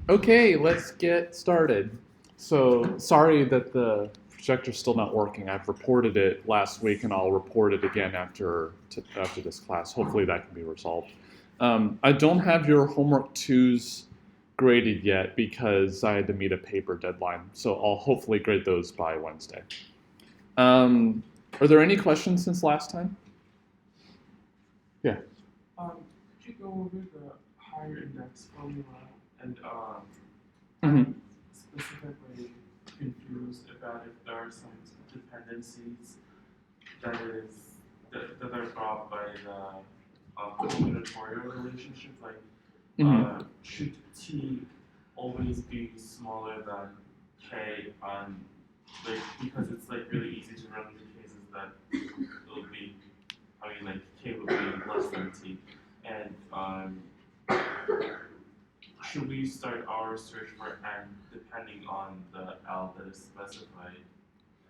Okay, let's get started. So sorry that the projector's still not working. I've reported it last week, and I'll report it again after this class. Hopefully that can be resolved. I don't have your homework 2s graded yet because I had to meet a paper deadline. So I'll hopefully grade those by Wednesday. Are there any questions since last time? Yeah. Could you go over the higher index formula and Mhm. specifically confused about if there are some dependencies that are brought by the combinatorial relationship, like should T always be smaller than K on because it's like really easy to run into cases that it'll be K would be less than T, and should we start our search for N depending on the L that is specified?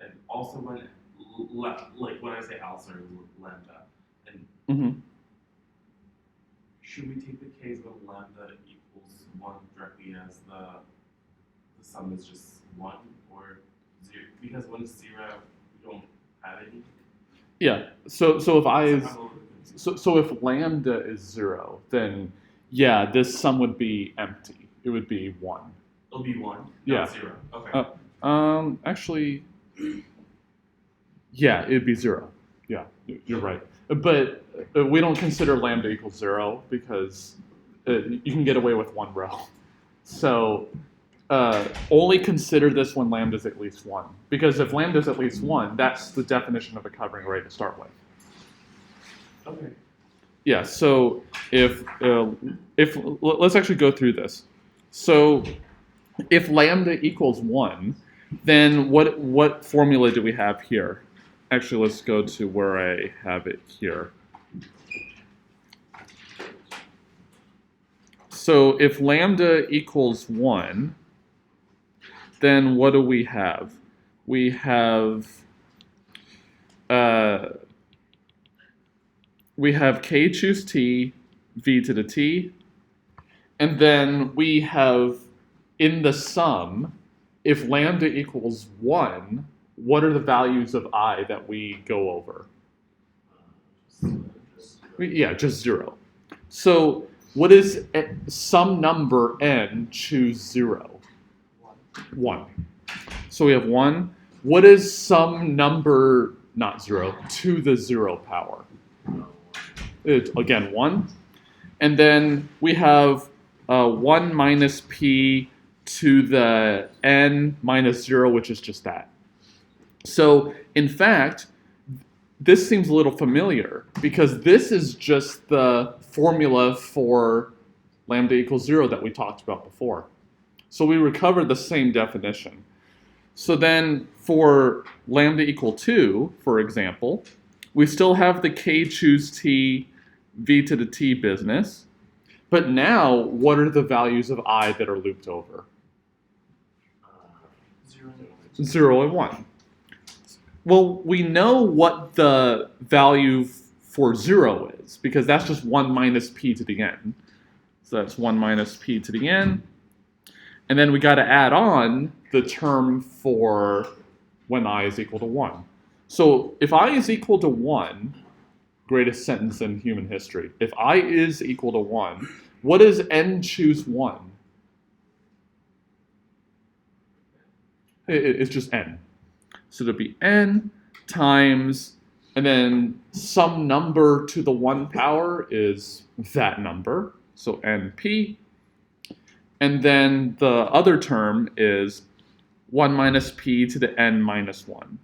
And also when I say L, sorry, lambda. And should we take the case when lambda equals 1 directly as the sum is just 1 or 0? Because when it's 0, we don't have any. Yeah. So if lambda is 0, then yeah, this sum would be empty. It would be 1. It'll be 1, yeah. Not 0. Okay. Actually, yeah, it'd be 0. Yeah, you're right. But we don't consider lambda equals 0 because you can get away with 1 row. So only consider this when lambda is at least 1. Because if lambda is at least 1, that's the definition of a covering array to start with. Okay. Yeah, so if let's actually go through this. So if lambda equals 1, then what formula do we have here? Actually, let's go to where I have it here. So if lambda equals 1, then what do we have? We have k choose t, v to the t, and then we have in the sum, if lambda equals 1, what are the values of I that we go over? Yeah, just 0. So what is some number n choose 0? 1. So we have 1. What is some number, not 0, to the 0 power? Again, 1. And then we have 1 minus p to the n minus 0, which is just that. So, in fact, this seems a little familiar because this is just the formula for lambda equals 0 that we talked about before. So we recovered the same definition. So then for lambda equal 2, for example, we still have the k choose t, v to the t business. But now, what are the values of I that are looped over? 0 and 1. Well, we know what the value for 0 is, because that's just 1 minus p to the n. So that's 1 minus p to the n. And then we got to add on the term for when I is equal to 1. So if I is equal to 1, greatest sentence in human history, if I is equal to 1, what does n choose 1? It's just n. So it'll be n times, and then some number to the 1 power is that number, so np. And then the other term is 1 minus p to the n minus 1.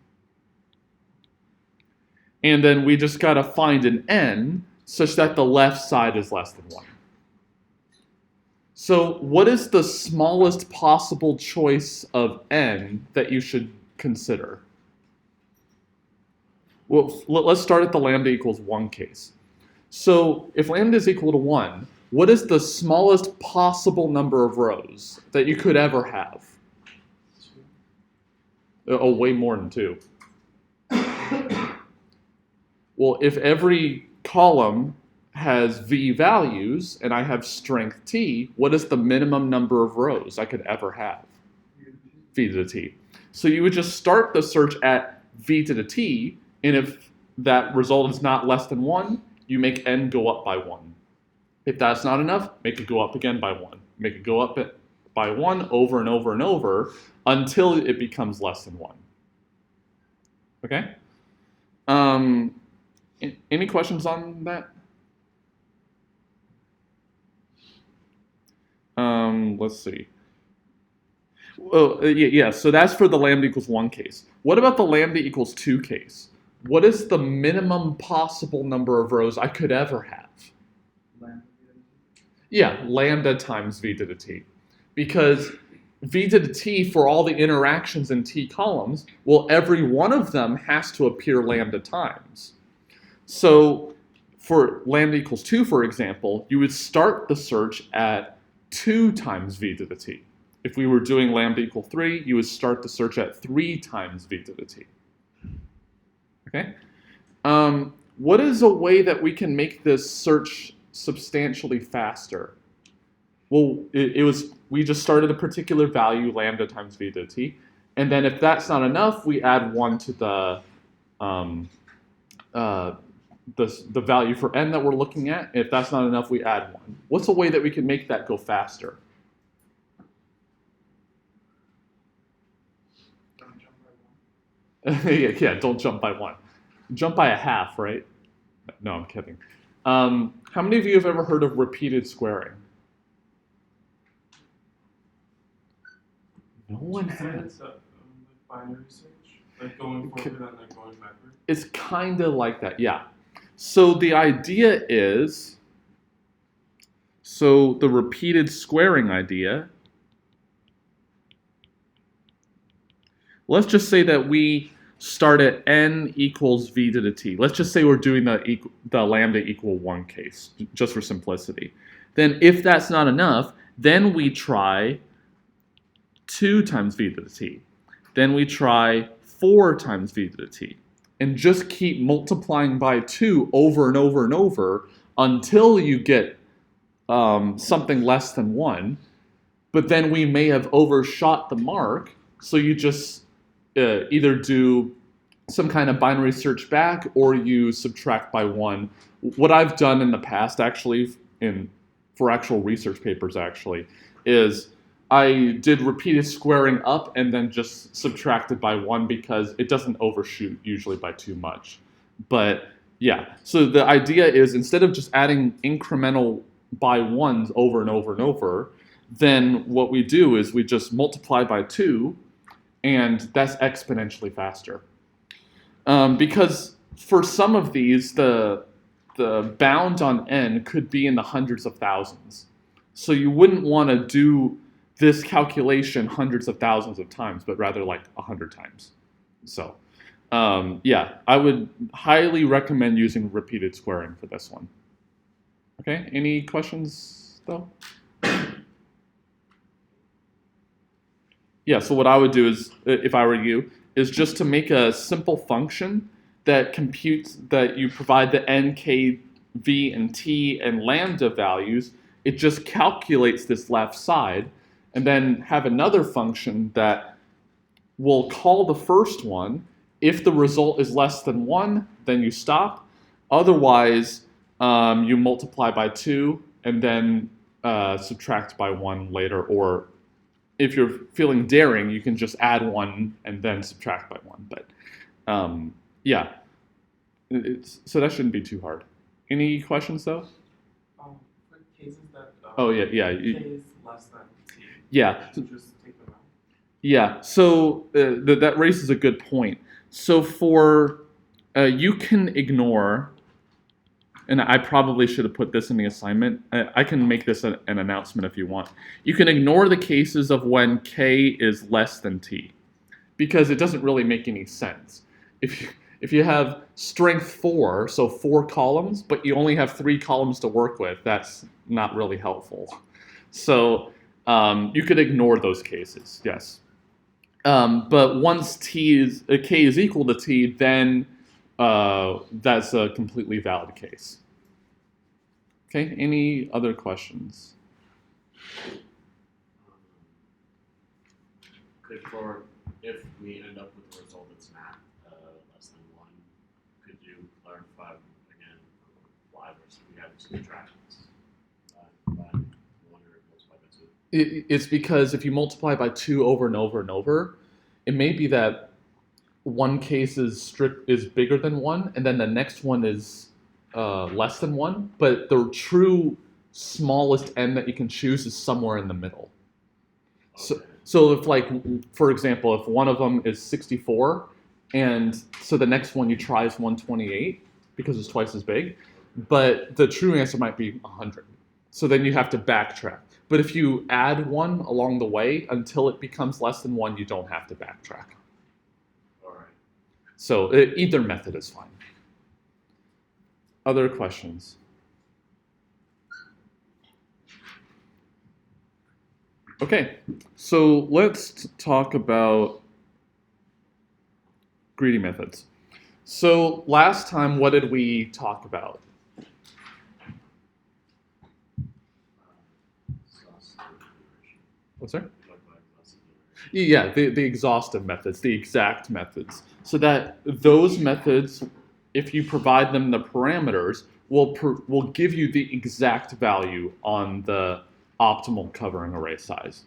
And then we just got to find an n such that the left side is less than 1. So what is the smallest possible choice of n that you should consider? Well, let's start at the lambda equals 1 case. So if lambda is equal to 1, what is the smallest possible number of rows that you could ever have? 2. Oh, way more than 2. Well, if every column has v values and I have strength t, what is the minimum number of rows I could ever have? V to the t. So you would just start the search at v to the t, and if that result is not less than 1, you make n go up by 1. If that's not enough, make it go up again by 1. Make it go up by 1 over and over and over until it becomes less than 1. Okay? Any questions on that? Let's see. Oh, yeah, so that's for the lambda equals 1 case. What about the lambda equals 2 case? What is the minimum possible number of rows I could ever have? Yeah, lambda times v to the t. Because v to the t for all the interactions in t columns, well, every one of them has to appear lambda times. So for lambda equals 2, for example, you would start the search at 2 times v to the t. If we were doing lambda equal 3, you would start the search at 3 times v to the t. Okay? What is a way that we can make this search substantially faster? Well, we just started a particular value, lambda times v to the t, and then if that's not enough, we add 1 to the value for n that we're looking at. If that's not enough, we add 1. What's a way that we can make that go faster? Don't jump by 1. Yeah, don't jump by 1. Jump by a half, right? No, I'm kidding. How many of you have ever heard of repeated squaring? No one has. It's binary search, like going forward and then going backward. It's kind of like that, yeah. So the idea is, so the repeated squaring idea, let's just say that we start at n equals v to the t. Let's just say we're doing the lambda equal 1 case, just for simplicity. Then if that's not enough, then we try 2 times v to the t. Then we try 4 times v to the t. And just keep multiplying by 2 over and over and over until you get something less than 1. But then we may have overshot the mark, so you just either do some kind of binary search back or you subtract by 1. What I've done in the past, actually, for actual research papers, actually, is I did repeated squaring up and then just subtracted by 1 because it doesn't overshoot usually by too much. But yeah, so the idea is instead of just adding incremental by 1s over and over and over, then what we do is we just multiply by 2, and that's exponentially faster. Because for some of these, the bound on n could be in the hundreds of thousands. So you wouldn't want to do this calculation hundreds of thousands of times, but rather like 100 times. So yeah, I would highly recommend using repeated squaring for this one. Okay, any questions though? Yeah, so what I would do is, if I were you, is just to make a simple function that computes, that you provide the n, k, v, and t, and lambda values. It just calculates this left side, and then have another function that will call the first one. If the result is less than 1, then you stop. Otherwise, you multiply by 2 and then subtract by 1 later. Or if you're feeling daring, you can just add 1 and then subtract by 1. But yeah, so that shouldn't be too hard. Any questions though? For cases that Oh yeah. k is less than t. Yeah. So just take them out. Yeah, so that raises a good point. So for, you can ignore, and I probably should have put this in the assignment. I can make this an announcement if you want. You can ignore the cases of when k is less than t, because it doesn't really make any sense. If you have strength 4, so 4 columns, but you only have 3 columns to work with, that's not really helpful. So you could ignore those cases, yes. But once k is equal to t, then that's a completely valid case. Okay, any other questions? If we end up with a result that's not less than 1, could you clarify again why we have subtractions by 1 or multiplied by 2? It's because if you multiply by 2 over and over and over, it may be that one case is bigger than 1, and then the next one is less than 1, but the true smallest n that you can choose is somewhere in the middle. Okay. So if, like, for example, if one of them is 64, and so the next one you try is 128 because it's twice as big, but the true answer might be 100. So then you have to backtrack. But if you add 1 along the way until it becomes less than 1, you don't have to backtrack. All right. So either method is fine. Other questions? Okay, so let's talk about greedy methods. So last time, what did we talk about? What's that? Yeah, the exhaustive methods, the exact methods. So that those methods, if you provide them the parameters, will give you the exact value on the optimal covering array size.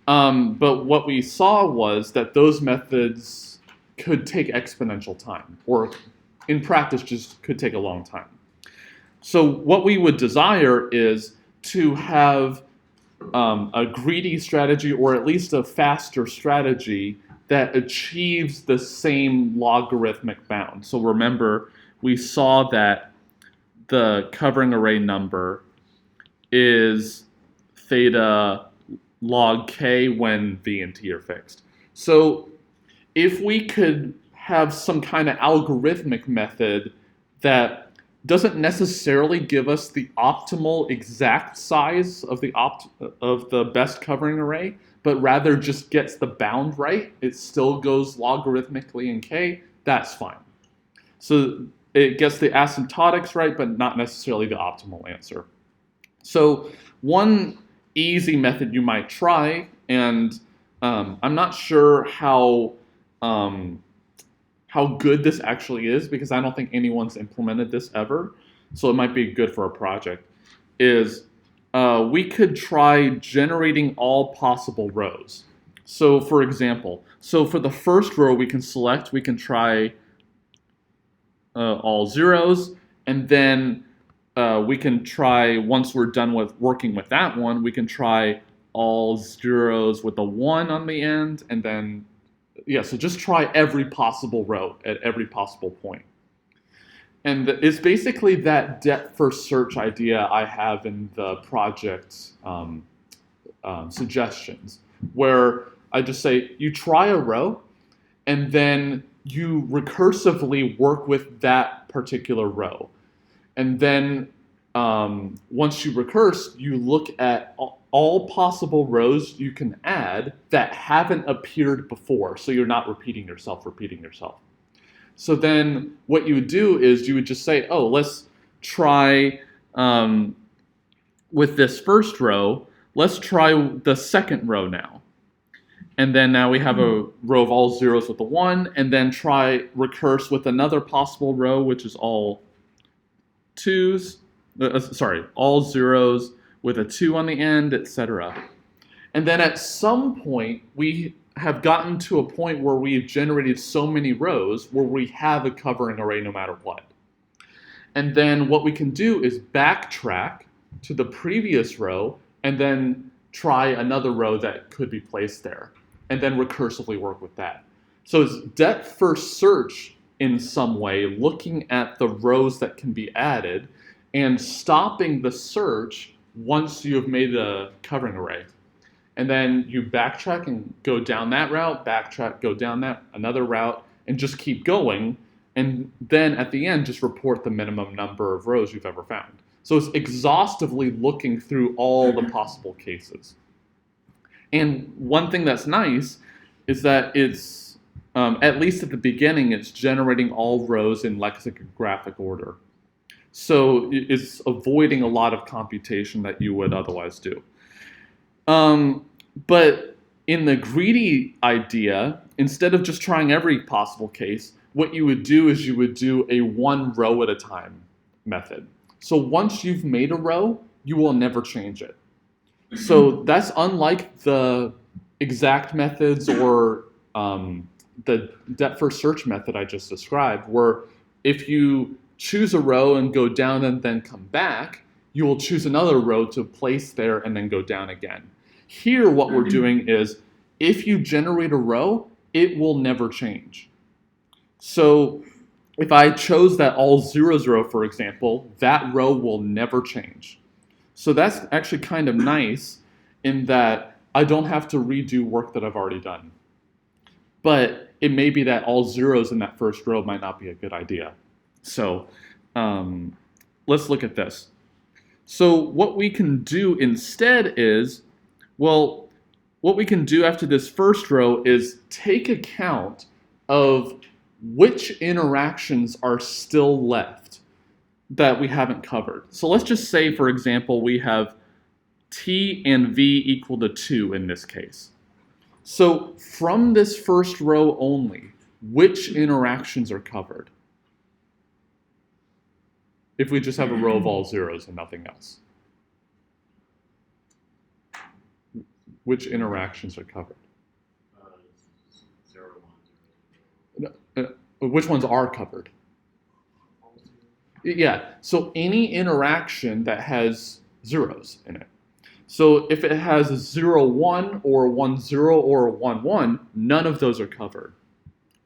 But what we saw was that those methods could take exponential time, or in practice just could take a long time. So what we would desire is to have a greedy strategy, or at least a faster strategy that achieves the same logarithmic bound. So remember, we saw that the covering array number is theta log k when v and t are fixed. So if we could have some kind of algorithmic method that doesn't necessarily give us the optimal exact size of the best covering array, but rather just gets the bound right, it still goes logarithmically in k, that's fine. So it gets the asymptotics right, but not necessarily the optimal answer. So one easy method you might try, and I'm not sure how good this actually is, because I don't think anyone's implemented this ever, so it might be good for a project, is we could try generating all possible rows. So for example, for the first row we can try all zeros, and then we can try, once we're done with working with that one, we can try all zeros with a 1 on the end, and then, yeah, so just try every possible row at every possible point. And it's basically that depth-first search idea I have in the project suggestions, where I just say, you try a row, and then you recursively work with that particular row. And then once you recurse, you look at all possible rows you can add that haven't appeared before, so you're not repeating yourself. So then what you would do is you would just say, oh, let's try, with this first row, let's try the second row now. And then now we have a row of all zeros with a 1, and then try recurse with another possible row, which is all all zeros with a 2 on the end, etc. And then at some point, we have gotten to a point where we've generated so many rows where we have a covering array no matter what. And then what we can do is backtrack to the previous row and then try another row that could be placed there, and then recursively work with that. So it's depth-first search in some way, looking at the rows that can be added and stopping the search once you have made a covering array. And then you backtrack and go down that route, backtrack, go down another route, and just keep going. And then at the end, just report the minimum number of rows you've ever found. So it's exhaustively looking through all the possible cases. And one thing that's nice is that it's, at least at the beginning, it's generating all rows in lexicographic order. So it's avoiding a lot of computation that you would otherwise do. But in the greedy idea, instead of just trying every possible case, what you would do is you would do a one row at a time method. So once you've made a row, you will never change it. So that's unlike the exact methods or the depth first search method I just described, where if you choose a row and go down and then come back, you will choose another row to place there and then go down again. Here, what we're doing is, if you generate a row, it will never change. So if I chose that all zeros row, for example, that row will never change. So that's actually kind of nice in that I don't have to redo work that I've already done. But it may be that all zeros in that first row might not be a good idea. So let's look at this. So what we can do instead is, well, what we can do after this first row is take account of which interactions are still left that we haven't covered. So let's just say, for example, we have t and v equal to 2 in this case. So from this first row only, which interactions are covered? If we just have a row of all zeros and nothing else. Which interactions are covered? 0, 1, 0. Which ones are covered? Yeah, so any interaction that has zeros in it. So if it has a 0, 1 or 1, 0 or 1, 1, none of those are covered.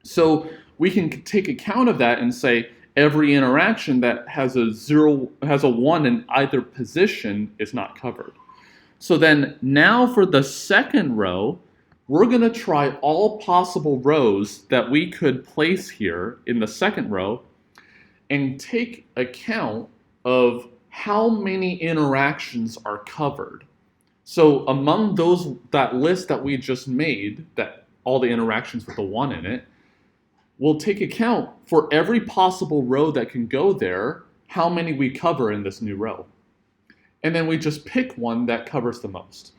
So we can take account of that and say every interaction that has a 1 in either position is not covered. So then now for the second row, we're going to try all possible rows that we could place here in the second row and take account of how many interactions are covered. So among that list that we just made, that all the interactions with the 1 in it, we'll take account for every possible row that can go there, how many we cover in this new row. And then we just pick one that covers the most.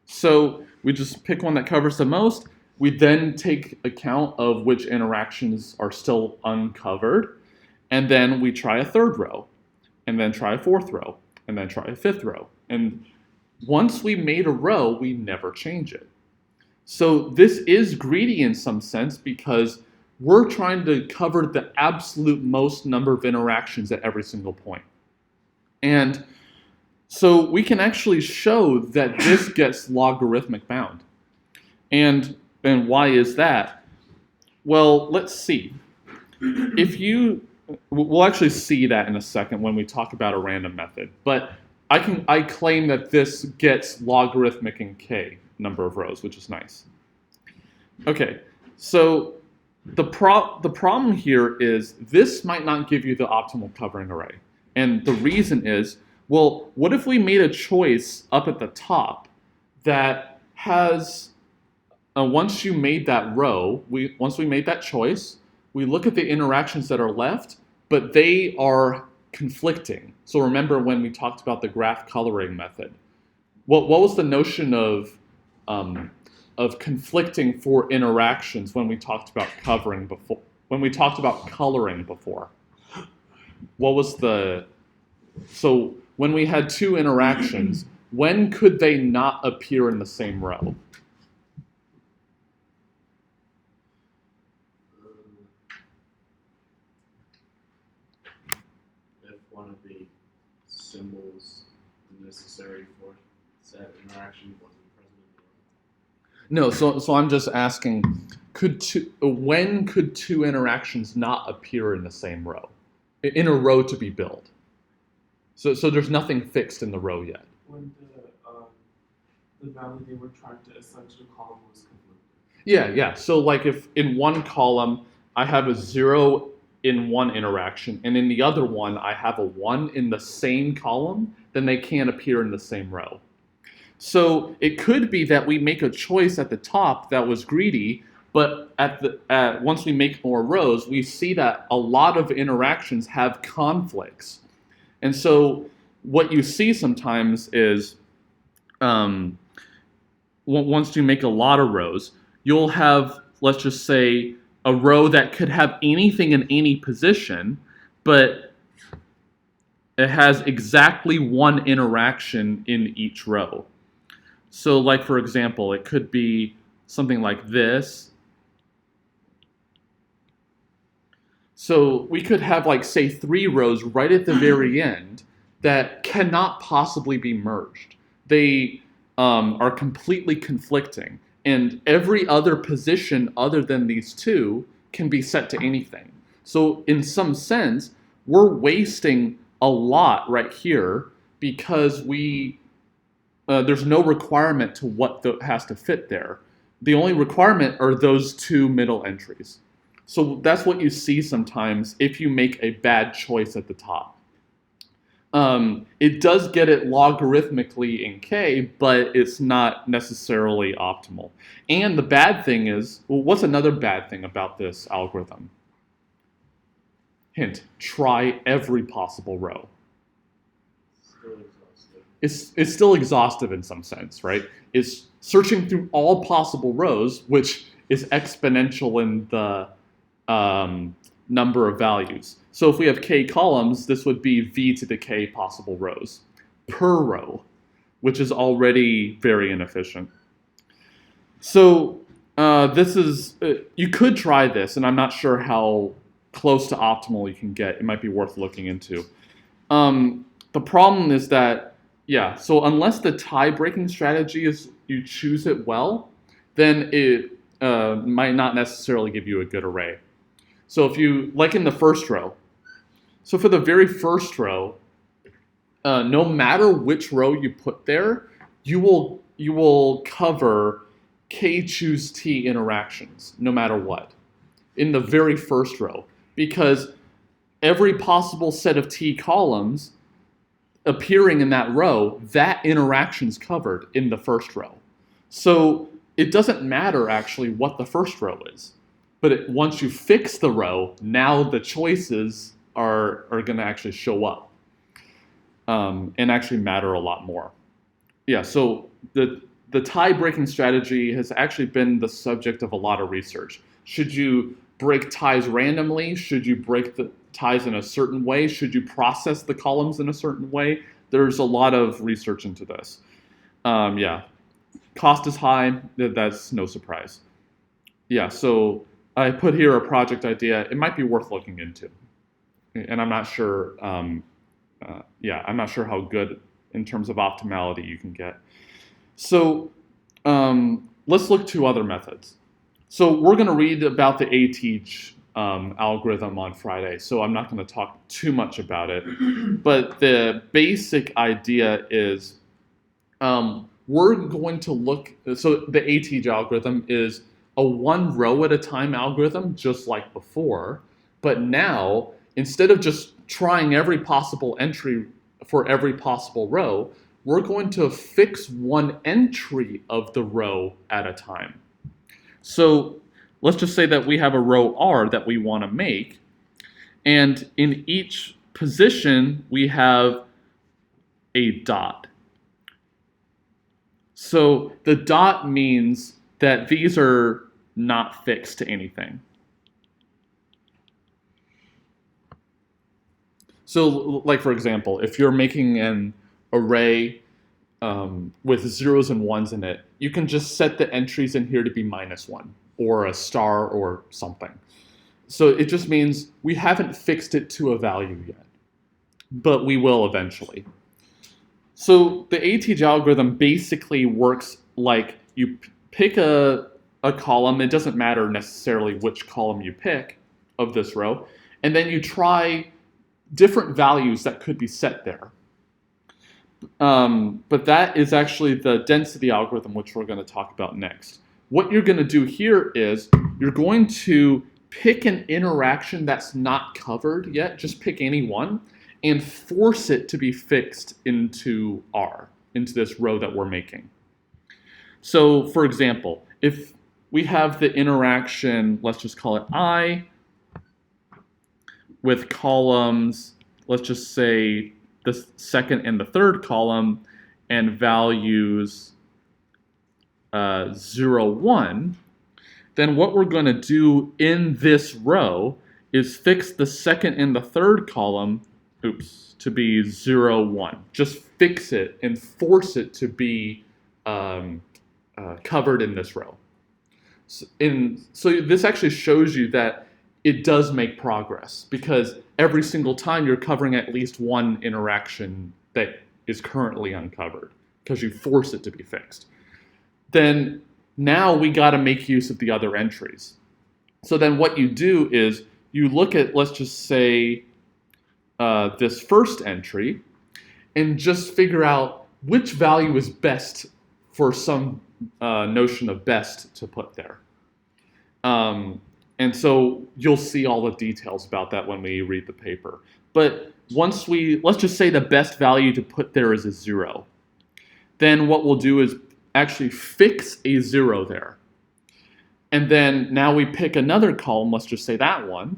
So we just pick one that covers the most. We then take account of which interactions are still uncovered. And then we try a third row, and then try a fourth row, and then try a fifth row. And once we made a row, we never change it. So this is greedy in some sense because we're trying to cover the absolute most number of interactions at every single point. And so we can actually show that this gets logarithmic bound. And why is that? Well, let's see. We'll actually see that in a second when we talk about a random method. But I claim that this gets logarithmic in k number of rows, which is nice. Okay, so the problem here is this might not give you the optimal covering array. And the reason is, well, what if we made a choice up at the top that has, once you made that row, once we made that choice, we look at the interactions that are left, but they are conflicting. So remember when we talked about the graph coloring method, what was the notion of conflicting for interactions when we talked about covering before? When we talked about coloring before, what was so when we had two interactions, when could they not appear in the same row? If one of the symbols necessary for said interaction wasn't present in the row. No, so I'm just asking, when could two interactions not appear in the same row, in a row to be built? So there's nothing fixed in the row yet. When the value they were trying to assign to the column was conflicted. Yeah. So like if in one column I have a 0 in one interaction, and in the other one I have a 1 in the same column, then they can't appear in the same row. So it could be that we make a choice at the top that was greedy, but once we make more rows, we see that a lot of interactions have conflicts. And so what you see sometimes is once you make a lot of rows, you'll have, let's just say, a row that could have anything in any position, but it has exactly one interaction in each row. So like, for example, it could be something like this. So we could have, like, say, 3 rows right at the very end that cannot possibly be merged. They are completely conflicting, and every other position other than these 2 can be set to anything. So in some sense, we're wasting a lot right here because there's no requirement to what has to fit there. The only requirement are those 2 middle entries. So that's what you see sometimes if you make a bad choice at the top. It does get it logarithmically in K, but it's not necessarily optimal. And the bad thing is, well, what's another bad thing about this algorithm? Hint, try every possible row. Still exhaustive. It's still exhaustive in some sense, right? It's searching through all possible rows, which is exponential in the number of values. So if we have k columns, this would be v to the k possible rows per row, which is already very inefficient. So this is, you could try this, and I'm not sure how close to optimal you can get. It might be worth looking into. The problem is that, yeah, so unless the tie-breaking strategy is you choose it well, then it might not necessarily give you a good array. So if you, like in the first row, so for the very first row, no matter which row you put there, you will cover k choose t interactions, no matter what, in the very first row, because every possible set of t columns appearing in that row, that interaction's covered in the first row. So it doesn't matter actually what the first row is. But once you fix the row, now the choices are going to actually show up and actually matter a lot more. Yeah, so the tie-breaking strategy has actually been the subject of a lot of research. Should you break ties randomly? Should you break the ties in a certain way? Should you process the columns in a certain way? There's a lot of research into this. Yeah, cost is high. That's no surprise. Yeah, so I put here a project idea. It might be worth looking into, and I'm not sure. Yeah, I'm not sure how good in terms of optimality you can get. So let's look to other methods. So we're going to read about the Atg algorithm on Friday, so I'm not going to talk too much about it. But the basic idea is we're going to look. So the Atg algorithm is a 1 row at a time algorithm, just like before, but now instead of just trying every possible entry for every possible row, we're going to fix 1 entry of the row at a time. So let's just say that we have a row R that we want to make, and in each position we have a dot. So the dot means that these are not fixed to anything. So, like, for example, if you're making an array with zeros and ones in it, you can just set the entries in here to be -1 or a star or something. So it just means we haven't fixed it to a value yet, but we will eventually. So the Atg algorithm basically works like you pick a column. It doesn't matter necessarily which column you pick of this row, and then you try different values that could be set there. But that is actually the density algorithm, which we're going to talk about next. What you're going to do here is you're going to pick an interaction that's not covered yet, just pick any one, and force it to be fixed into R, into this row that we're making. So, for example, if we have the interaction, let's just call it I, with columns, let's just say the second and the third column and values 0, 1, then what we're going to do in this row is fix the second and the third column, to be 0, 1. Just fix it and force it to be covered in this row. So this actually shows you that it does make progress, because every single time you're covering at least one interaction that is currently uncovered, because you force it to be fixed. Then now we got to make use of the other entries. So then what you do is you look at, let's just say, this first entry, and just figure out which value is best for some notion of best to put there. And so you'll see all the details about that when we read the paper. But let's just say the best value to put there is a 0. Then what we'll do is actually fix a 0 there. And then now we pick another column, let's just say that one,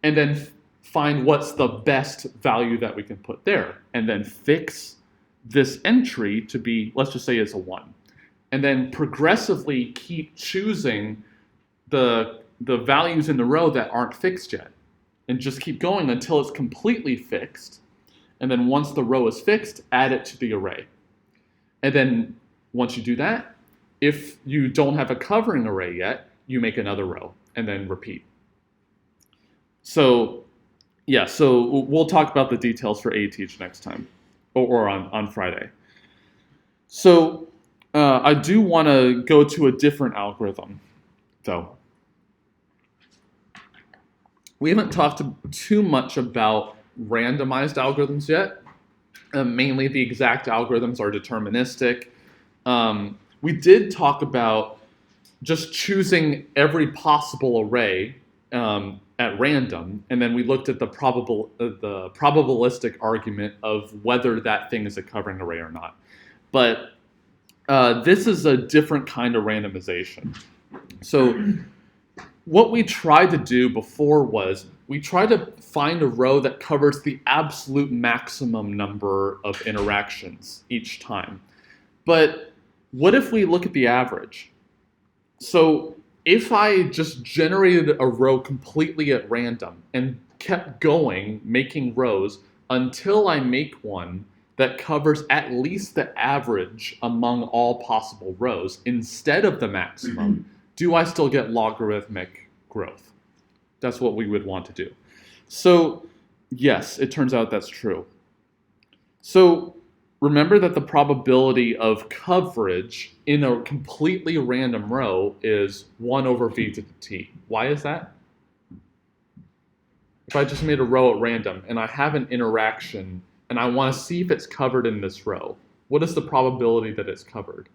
and then find what's the best value that we can put there. And then fix this entry to be, let's just say it's a 1. And then progressively keep choosing the values in the row that aren't fixed yet. And just keep going until it's completely fixed. And then once the row is fixed, add it to the array. And then once you do that, if you don't have a covering array yet, you make another row and then repeat. So yeah, so we'll talk about the details for ATeach next time, or on Friday. So I do want to go to a different algorithm, though. We haven't talked too much about randomized algorithms yet. Mainly the exact algorithms are deterministic. We did talk about just choosing every possible array at random, and then we looked at the probabilistic argument of whether that thing is a covering array or not. But this is a different kind of randomization. So what we tried to do before was we tried to find a row that covers the absolute maximum number of interactions each time. But what if we look at the average? So if I just generated a row completely at random and kept going, making rows, until I make one that covers at least the average among all possible rows instead of the maximum, do I still get logarithmic growth? That's what we would want to do. So yes, it turns out that's true. So remember that the probability of coverage in a completely random row is 1 over v to the t. Why is that? If I just made a row at random and I have an interaction and I want to see if it's covered in this row, what is the probability that it's covered?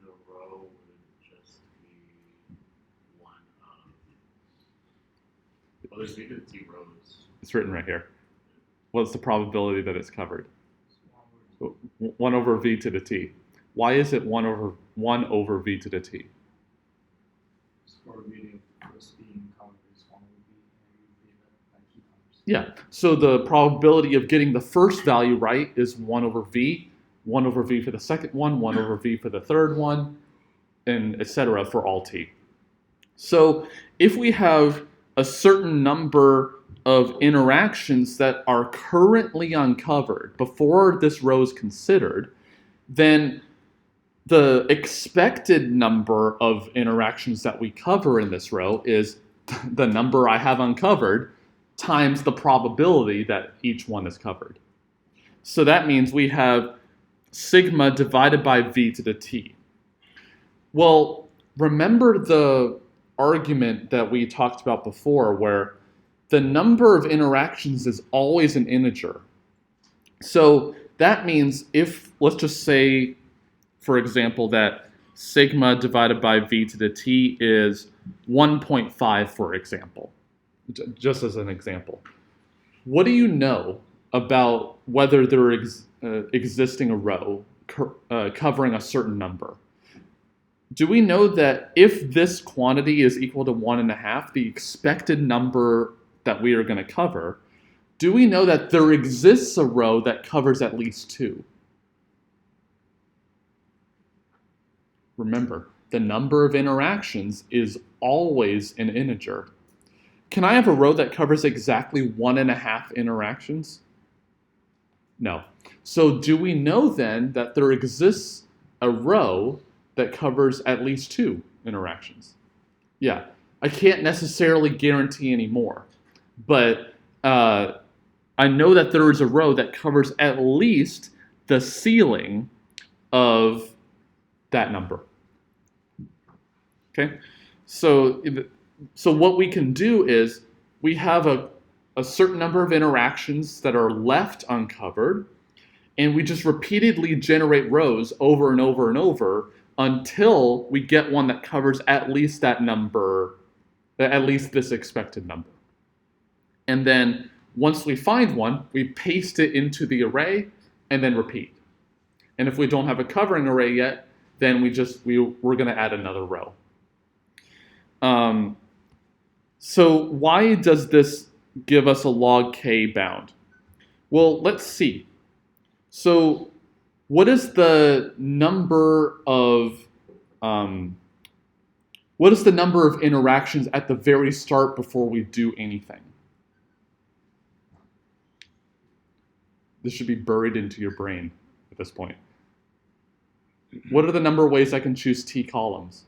The row would just be one of, well, there's v to the t rows. It's written right here. What's the probability that it's covered? 1 over v to the t. Why is it 1 over v to the t? Yeah, so the probability of getting the first value right is 1 over v for the second one, 1 over v for the third one, and etc. for all t. So if we have a certain number of interactions that are currently uncovered before this row is considered, then the expected number of interactions that we cover in this row is the number I have uncovered times the probability that each one is covered. So that means we have sigma divided by v to the t. Well, remember the argument that we talked about before where the number of interactions is always an integer. So that means if, let's just say, for example, that sigma divided by v to the t is 1.5, for example, just as an example. What do you know about whether there existing a row covering a certain number? do we know that if this quantity is equal to 1.5, the expected number that we are going to cover, do we know that there exists a row that covers at least 2? Remember, the number of interactions is always an integer. Can I have a row that covers exactly 1.5 interactions? No. So do we know then that there exists a row that covers at least 2 interactions? Yeah, I can't necessarily guarantee any more, but I know that there is a row that covers at least the ceiling of that number. Okay, so what we can do is we have a certain number of interactions that are left uncovered, and we just repeatedly generate rows over and over and over until we get one that covers at least that number, at least this expected number. And then once we find one, we paste it into the array and then repeat. And if we don't have a covering array yet, then we're going to add another row. So why does this give us a log k bound? Well, let's see. So what is the number of interactions at the very start before we do anything? This should be buried into your brain at this point. What are the number of ways I can choose t columns?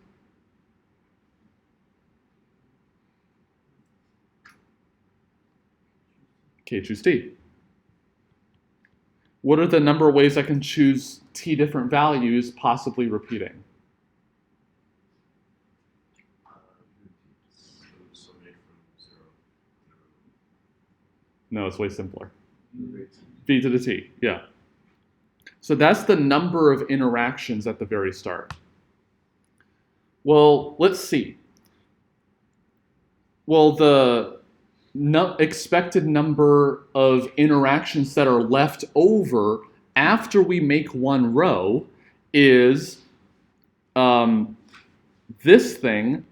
Okay, choose t. What are the number of ways I can choose t different values, possibly repeating? So made from 0. No, it's way simpler. V to the t, yeah. So that's the number of interactions at the very start. Well, let's see. Well, the expected number of interactions that are left over after we make one row is this thing,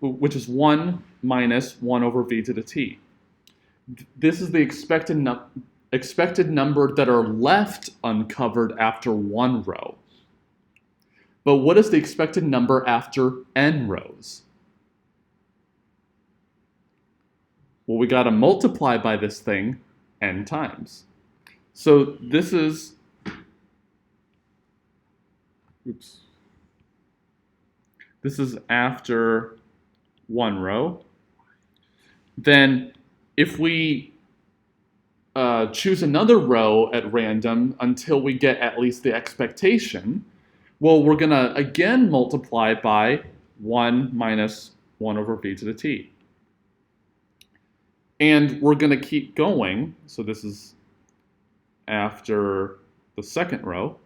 which is 1 minus 1 over v to the t. This is the expected number that are left uncovered after one row. But what is the expected number after n rows? Well, we got to multiply by this thing n times. So this is, this is after one row. Then if we choose another row at random until we get at least the expectation, well, we're going to again multiply by 1 minus 1 over v to the t. And we're going to keep going. So this is after the second row.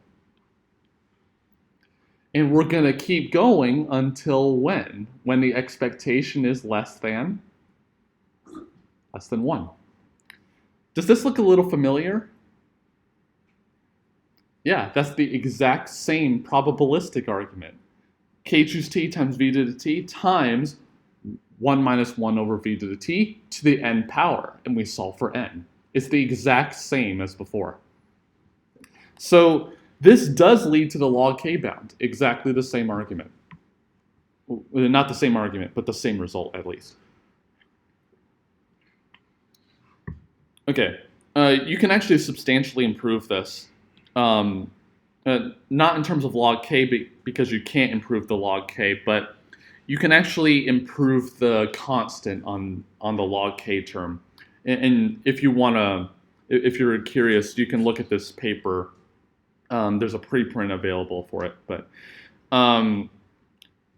And we're going to keep going until when? When the expectation is less than 1. Does this look a little familiar? Yeah, that's the exact same probabilistic argument. K choose t times v to the t times 1 minus 1 over v to the t to the n power, and we solve for n. It's the exact same as before. So this does lead to the log k bound, exactly the same argument. Well, not the same argument, but the same result at least. Okay, you can actually substantially improve this. Not in terms of log k, because you can't improve the log k, but you can actually improve the constant on the log k term. And if you want to, if you're curious, you can look at this paper. There's a preprint available for it. But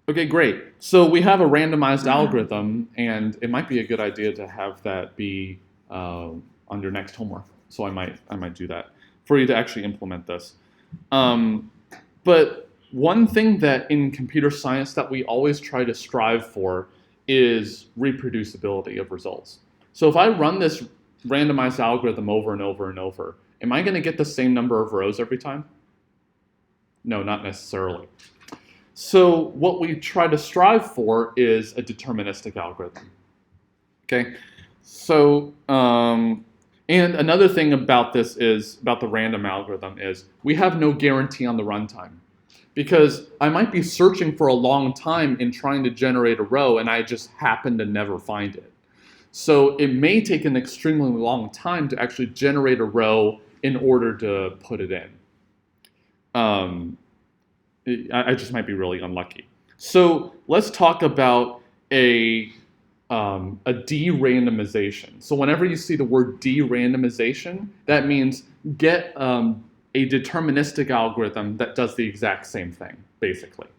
okay, great. So we have a randomized algorithm, and it might be a good idea to have that be on your next homework. So I might do that for you to actually implement this. But one thing that in computer science that we always try to strive for is reproducibility of results. So if I run this randomized algorithm over and over and over, am I going to get the same number of rows every time? No, not necessarily. So what we try to strive for is a deterministic algorithm. Okay, so and another thing about this is about the random algorithm is we have no guarantee on the runtime, because I might be searching for a long time in trying to generate a row and I just happen to never find it. So it may take an extremely long time to actually generate a row in order to put it in. I just might be really unlucky. So let's talk about a de-randomization. So whenever you see the word de-randomization, that means get a deterministic algorithm that does the exact same thing, basically.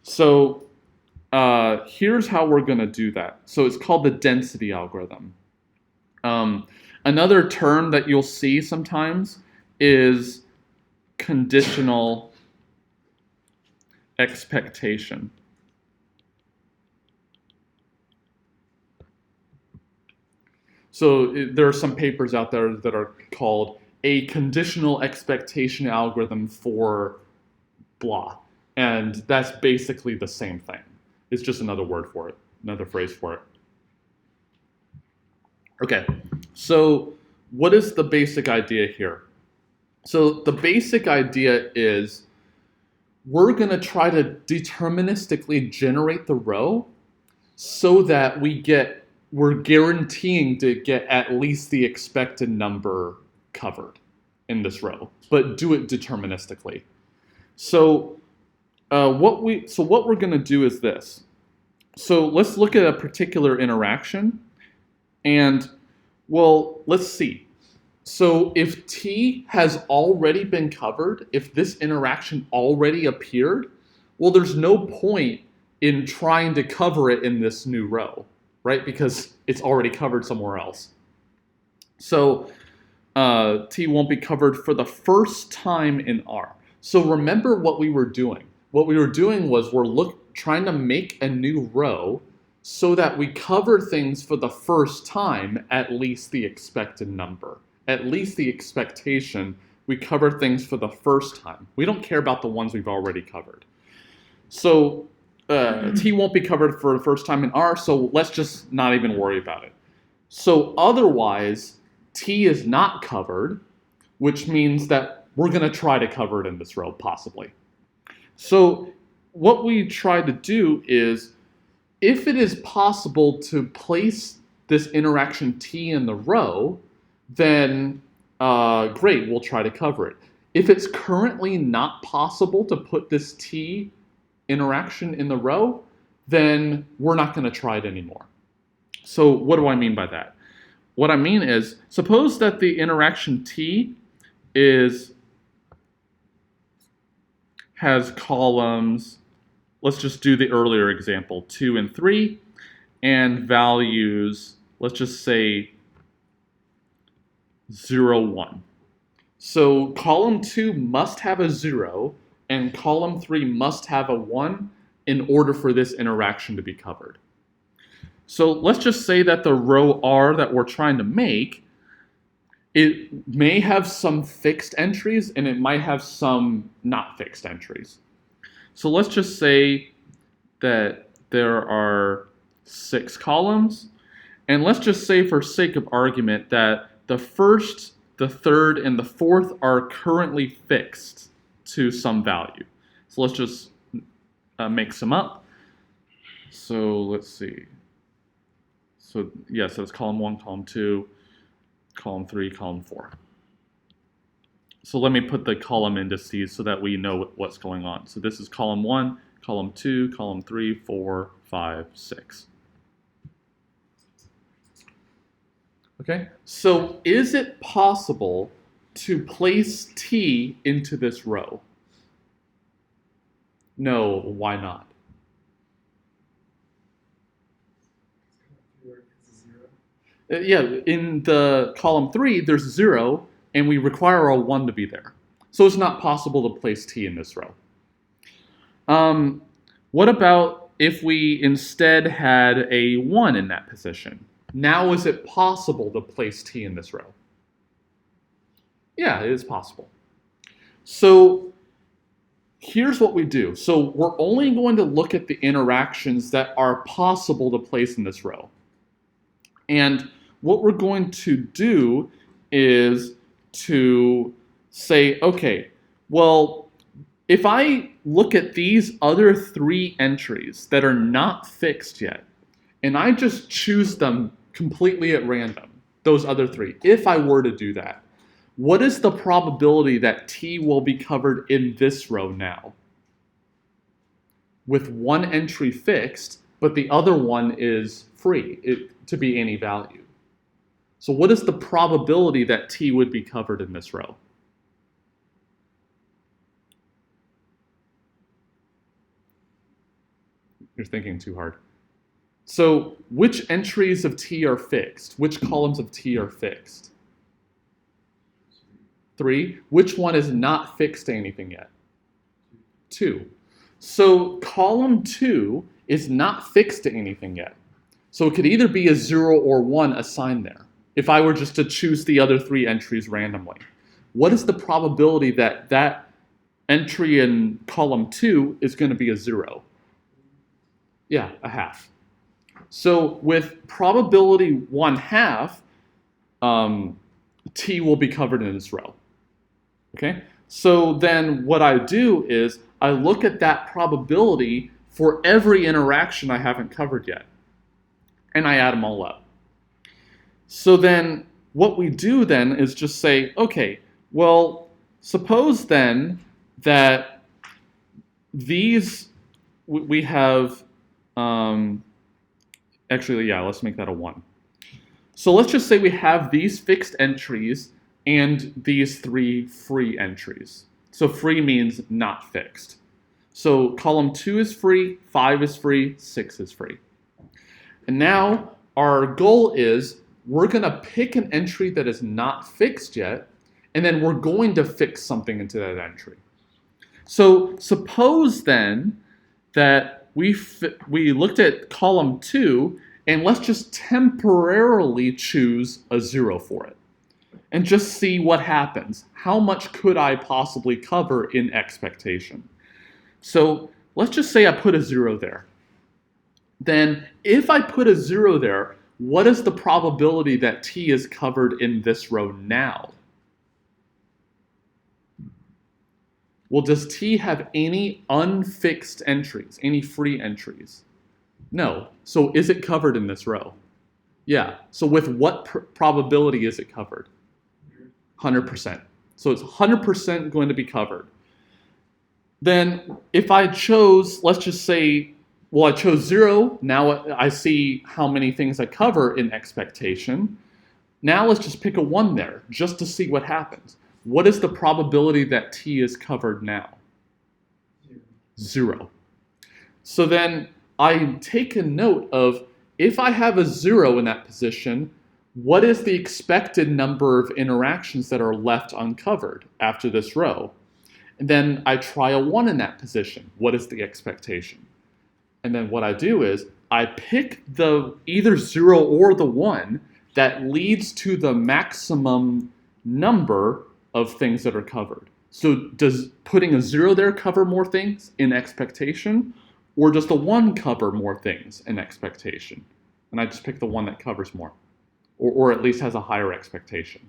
So here's how we're going to do that. So it's called the density algorithm. Another term that you'll see sometimes is conditional expectation. So there are some papers out there that are called a conditional expectation algorithm for blah. And that's basically the same thing. It's just another word for it, another phrase for it. Okay, so what is the basic idea here? So the basic idea is we're going to try to deterministically generate the row so that we're guaranteeing to get at least the expected number covered in this row, but do it deterministically. So what we're going to do is this. So let's look at a particular interaction, and well, let's see. So if T has already been covered, if this interaction already appeared, well, there's no point in trying to cover it in this new row, right? Because it's already covered somewhere else. So T won't be covered for the first time in R. So remember what we were doing. What we were doing was we're trying to make a new row so that we cover things for the first time, at least the expected number. At least the expectation, we cover things for the first time. We don't care about the ones we've already covered. So T won't be covered for the first time in R, so let's just not even worry about it. So otherwise, T is not covered, which means that we're going to try to cover it in this row, possibly. So what we try to do is, if it is possible to place this interaction T in the row, then great, we'll try to cover it. If it's currently not possible to put this T interaction in the row, then we're not going to try it anymore. So what do I mean by that? What I mean is, suppose that the interaction T has columns, let's just do the earlier example, 2 and 3, and values, let's just say 0, 1. So column 2 must have a 0, and column 3 must have a 1 in order for this interaction to be covered. So let's just say that the row R that we're trying to make, it may have some fixed entries and it might have some not fixed entries. So let's just say that there are 6 columns, and let's just say for sake of argument that the first, the third, and the fourth are currently fixed to some value. So let's just make some up. So let's see. So yeah, so it's column 1, column 2, column 3, column 4. So let me put the column indices so that we know what's going on. So this is column 1, column 2, column 3, 4, 5, 6. Okay, so is it possible to place T into this row? No, why not? Yeah, in the column 3, there's 0, and we require a 1 to be there. So it's not possible to place T in this row. What about if we instead had a 1 in that position? Now is it possible to place T in this row? Yeah, it is possible. So here's what we do. So we're only going to look at the interactions that are possible to place in this row. And what we're going to do is to say, okay, well, if I look at these other 3 entries that are not fixed yet, and I just choose them completely at random, those other 3, if I were to do that, what is the probability that T will be covered in this row now? With one entry fixed, but the other one is free to be any value. So what is the probability that T would be covered in this row? You're thinking too hard. So which entries of T are fixed? Which columns of T are fixed? 3. Which one is not fixed to anything yet? 2. So column 2 is not fixed to anything yet. So it could either be a 0 or 1 assigned there, if I were just to choose the other 3 entries randomly. What is the probability that that entry in column 2 is going to be a 0? Yeah, a half. So with probability 1/2, T will be covered in this row. Okay? So then what I do is I look at that probability for every interaction I haven't covered yet. And I add them all up. So then what we do then is just say, okay, well, suppose then that these, we have, actually, yeah, let's make that a 1. So let's just say we have these fixed entries and these 3 free entries. So free means not fixed. So column 2 is free, 5 is free, 6 is free. And now our goal is we're going to pick an entry that is not fixed yet, and then we're going to fix something into that entry. So suppose then that we looked at column 2, and let's just temporarily choose a 0 for it. And just see what happens. How much could I possibly cover in expectation? So let's just say I put a 0 there. Then if I put a 0 there, what is the probability that T is covered in this row now? Well, does T have any unfixed entries, any free entries? No. So is it covered in this row? Yeah. So with what probability is it covered? 100%. So it's 100% going to be covered. Then if I chose, let's just say, well, I chose 0. Now I see how many things I cover in expectation. Now let's just pick a 1 there, just to see what happens. What is the probability that T is covered now? 0. So then I take a note of, if I have a 0 in that position, what is the expected number of interactions that are left uncovered after this row? And then I try a 1 in that position. What is the expectation? And then what I do is I pick the either 0 or the 1 that leads to the maximum number of things that are covered. So does putting a 0 there cover more things in expectation? Or does the 1 cover more things in expectation? And I just pick the 1 that covers more. Or at least has a higher expectation.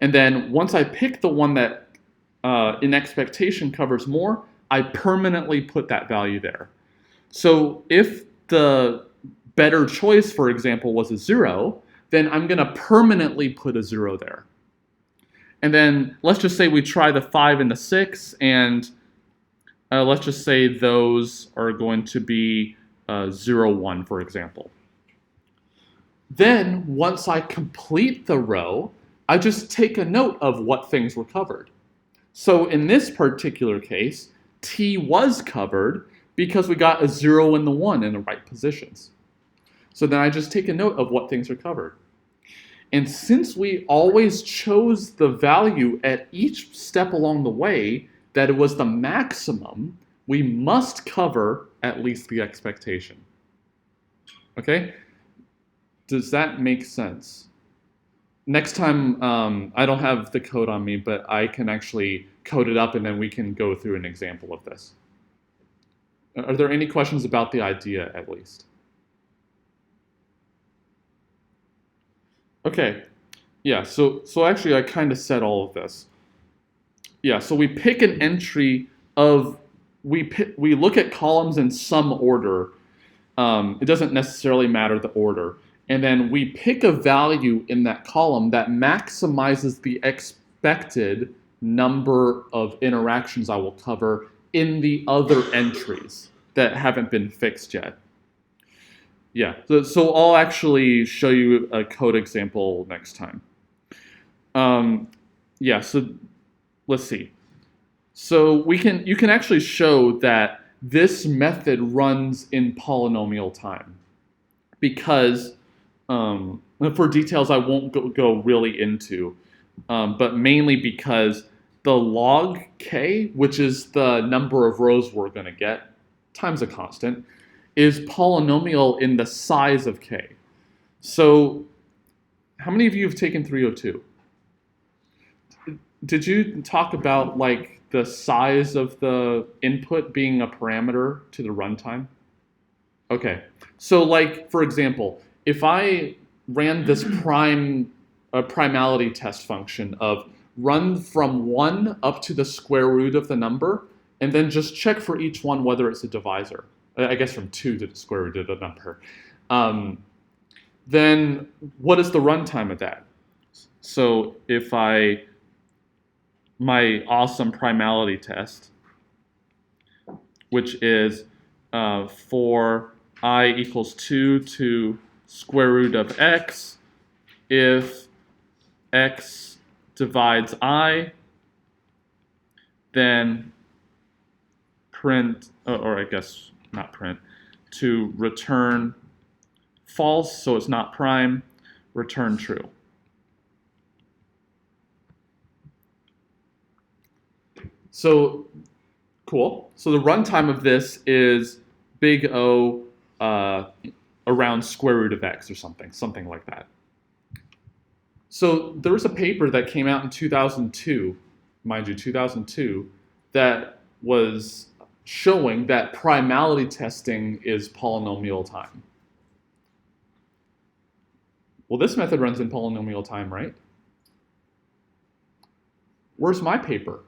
And then once I pick the one that in expectation covers more, I permanently put that value there. So if the better choice, for example, was a 0, then I'm going to permanently put a 0 there. And then let's just say we try the 5 and the 6, and let's just say those are going to be 0, 1, for example. Then, once I complete the row, I just take a note of what things were covered. So in this particular case, T was covered because we got a 0 and the 1 in the right positions. So then I just take a note of what things are covered. And since we always chose the value at each step along the way that it was the maximum, we must cover at least the expectation. Okay? Does that make sense? next time, I don't have the code on me, but I can actually code it up and then we can go through an example of this. Are there any questions about the idea, at least? Okay, yeah, so actually I kind of said all of this. Yeah, so we pick an entry of, we look at columns in some order. It doesn't necessarily matter the order. And then we pick a value in that column that maximizes the expected number of interactions I will cover in the other entries that haven't been fixed yet. Yeah, so I'll actually show you a code example next time. Yeah, so let's see. So you can actually show that this method runs in polynomial time because for details I won't go really into, but mainly because the log k, which is the number of rows we're going to get, times a constant, is polynomial in the size of k. So how many of you have taken 302? Did you talk about like the size of the input being a parameter to the runtime? Okay, so like for example, if I ran this primality test function of run from 1 up to the square root of the number, and then just check for each one whether it's a divisor. I guess from 2 to the square root of the number. Then what is the runtime of that? So if my awesome primality test, which is for I equals 2 to square root of x, if x divides I, then print, or I guess not print, to return false, so it's not prime, return true. So, cool. So the runtime of this is big O around square root of x or something like that. So there was a paper that came out in 2002, mind you, 2002, that was showing that primality testing is polynomial time. Well, this method runs in polynomial time, right? Where's my paper?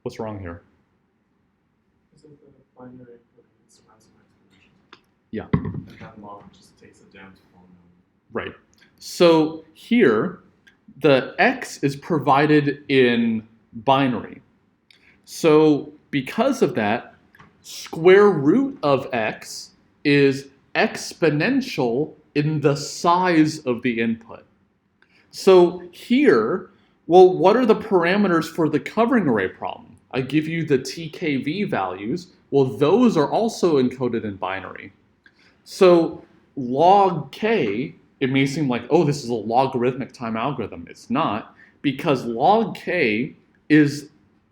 What's wrong here? Is it the binary input needs to have some explanation? Yeah. And that log just takes it down to polynomial. Right. So here, the x is provided in binary. So because of that, square root of x is exponential in the size of the input. So here, well, what are the parameters for the covering array problem? I give you the TKV values. Well, those are also encoded in binary. So log k, it may seem like, oh, this is a logarithmic time algorithm. It's not, because log k is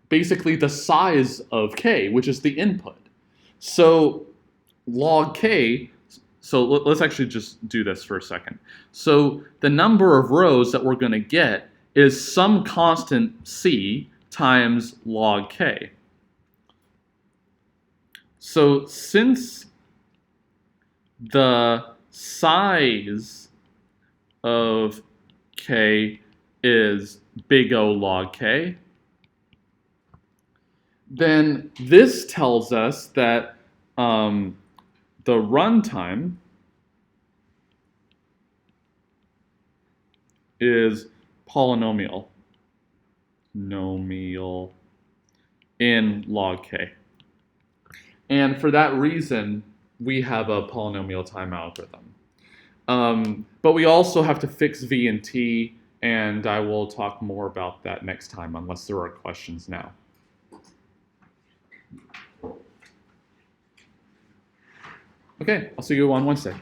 basically the size of k, which is the input. So log k, so let's actually just do this for a second. So the number of rows that we're going to get is some constant c times log k. So since the size of k is big O log k, then this tells us that the runtime is polynomial in log k. And for that reason, we have a polynomial time algorithm. But we also have to fix v and t, and I will talk more about that next time, unless there are questions now. Okay, I'll see you on Wednesday.